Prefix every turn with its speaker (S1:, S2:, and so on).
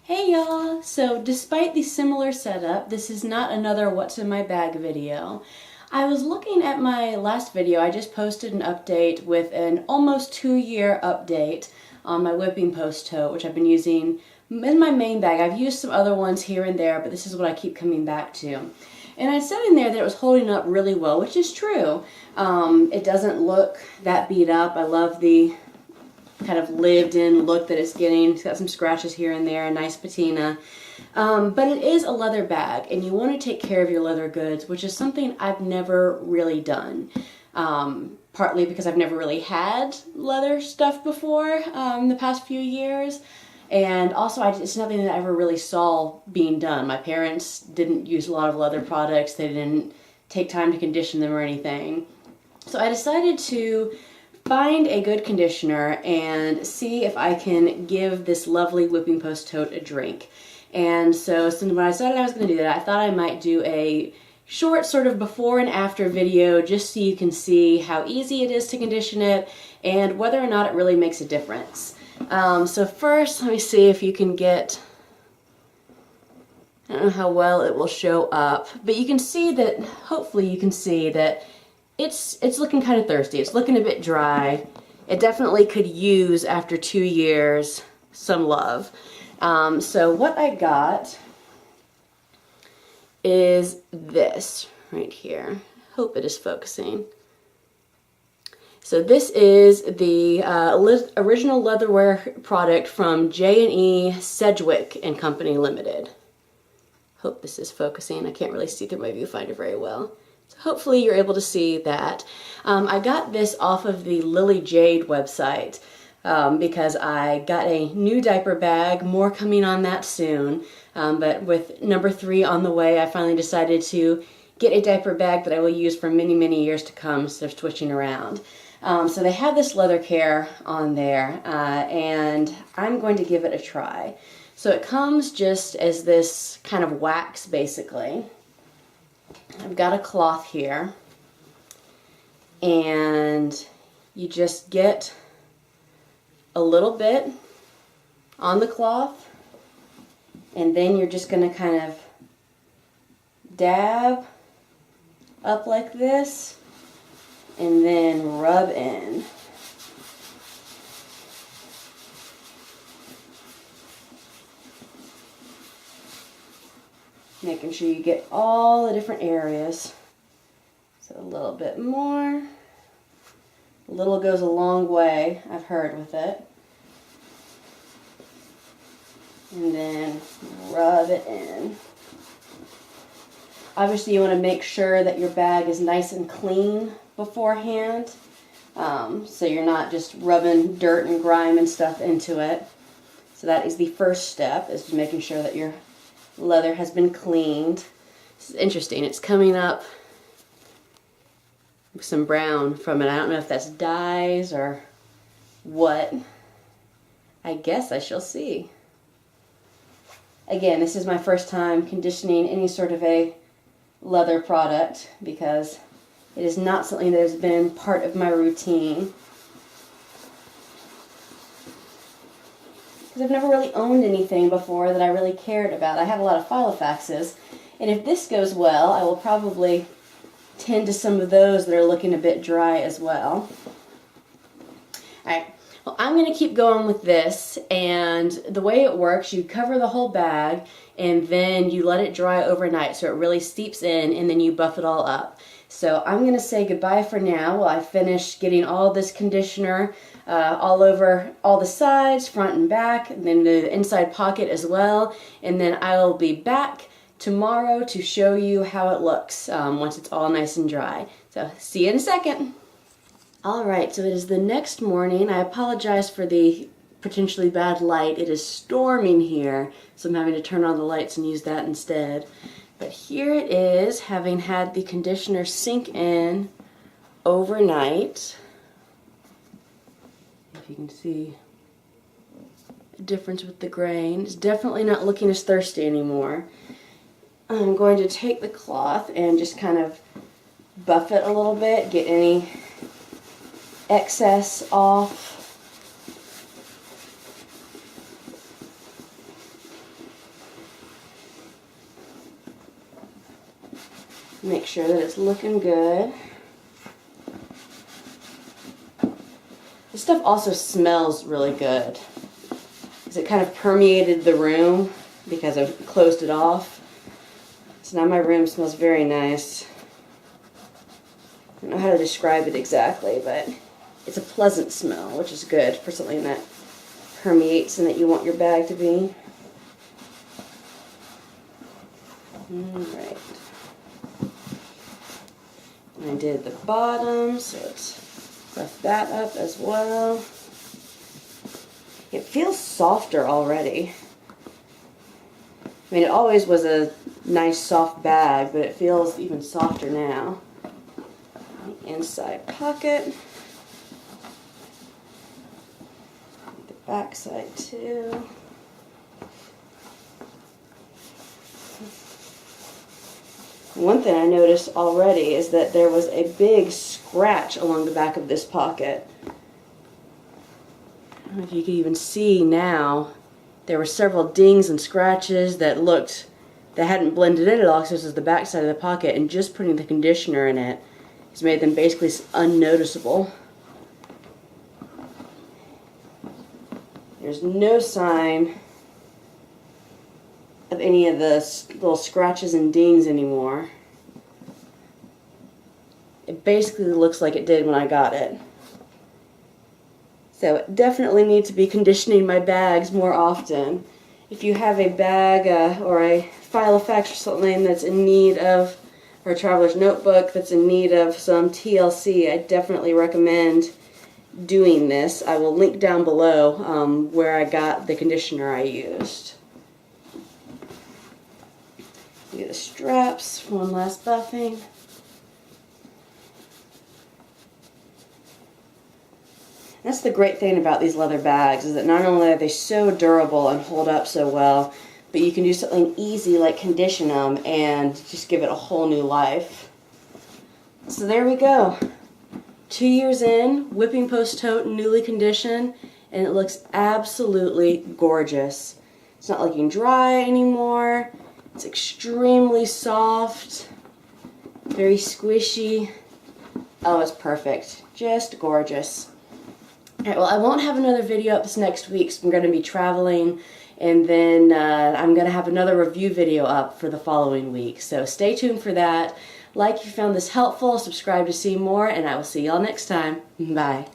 S1: Hey y'all! So despite the similar setup, this is not another what's in my bag video. I was looking at my last video. I just posted an update with an almost 2-year update on my whipping post tote, which I've been using in my main bag. I've used some other ones here and there, but this is what I keep coming back to. And I said in there that it was holding up really well, which is true. It doesn't look that beat up. I love the kind of lived-in look that it's getting. It's got some scratches here and there, a nice patina. But it is a leather bag, and you want to take care of your leather goods, which is something I've never really done. Partly because I've never really had leather stuff before the past few years. And also, it's nothing that I ever really saw being done. My parents didn't use a lot of leather products. They didn't take time to condition them or anything. So I decided to find a good conditioner and see if I can give this lovely whipping post tote a drink. And so when I decided I was going to do that, I thought I might do a short sort of before and after video just so you can see how easy it is to condition it and whether or not it really makes a difference. So first, let me see if you can get, I don't know how well it will show up, but you can see that, hopefully you can see that it's looking kind of thirsty. It's looking a bit dry. It definitely could use, after 2 years, some love. So what I got is this right here. Hope it is focusing. So this is the original leatherware product from J&E Sedgwick and Company Limited. Hope this is focusing. I can't really see through my viewfinder very well. So hopefully you're able to see that. I got this off of the Lily Jade website because I got a new diaper bag, more coming on that soon. But with number 3 on the way, I finally decided to get a diaper bag that I will use for many, many years to come instead of switching around. So they have this Leathercare on there, and I'm going to give it a try. So it comes just as this kind of wax, basically. I've got a cloth here, and you just get a little bit on the cloth, and then you're just going to kind of dab up like this and then rub in. Making sure you get all the different areas. So a little bit more. A little goes a long way, I've heard, with it. And then rub it in. Obviously you want to make sure that your bag is nice and clean beforehand. So you're not just rubbing dirt and grime and stuff into it. So that is the first step, is making sure that your leather has been cleaned. This is interesting. It's coming up with some brown from it. I don't know if that's dyes or what. I guess I shall see. Again, this is my first time conditioning any sort of a leather product because it is not something that has been part of my routine. Because I've never really owned anything before that I really cared about. I have a lot of Filofaxes, and if this goes well, I will probably tend to some of those that are looking a bit dry as well. Alright, well, I'm going to keep going with this, and the way it works, you cover the whole bag, and then you let it dry overnight so it really steeps in, and then you buff it all up. So I'm going to say goodbye for now while I finish getting all this conditioner all over all the sides, front and back, and then the inside pocket as well. And then I will be back tomorrow to show you how it looks once it's all nice and dry. So see you in a second. Alright, so it is the next morning. I apologize for the potentially bad light. It is storming here, so I'm having to turn on the lights and use that instead. But here it is, having had the conditioner sink in overnight. If you can see the difference with the grain. It's definitely not looking as thirsty anymore. I'm going to take the cloth and just kind of buff it a little bit, get any excess off. Make sure that it's looking good. This stuff also smells really good because it kind of permeated the room because I've closed it off. So now my room smells very nice. I don't know how to describe it exactly, but it's a pleasant smell, which is good for something that permeates and that you want your bag to be. Alright. I did the bottom, so let's rough that up as well. It feels softer already. I mean, it always was a nice soft bag, but it feels even softer now. The inside pocket. The back side too. One thing I noticed already is that there was a big scratch along the back of this pocket. I don't know if you can even see now. There were several dings and scratches that hadn't blended in at all because this is the back side of the pocket, and just putting the conditioner in it has made them basically unnoticeable. There's no sign of any of the little scratches and dings anymore. It basically looks like it did when I got it. So it definitely need to be conditioning my bags more often. If you have a bag or a file of facts or something that's in need of, or a traveler's notebook that's in need of some TLC, I definitely recommend doing this. I will link down below where I got the conditioner I used. Do the straps, one last buffing. That's the great thing about these leather bags, is that not only are they so durable and hold up so well, but you can do something easy like condition them and just give it a whole new life. So there we go. 2 years in, whipping post tote, newly conditioned, and it looks absolutely gorgeous. It's not looking dry anymore. It's extremely soft, very squishy. Oh, it's perfect. Just gorgeous. Alright, well, I won't have another video up this next week, so I'm going to be traveling, and then I'm going to have another review video up for the following week. So stay tuned for that. Like if you found this helpful, subscribe to see more, and I will see y'all next time. Bye.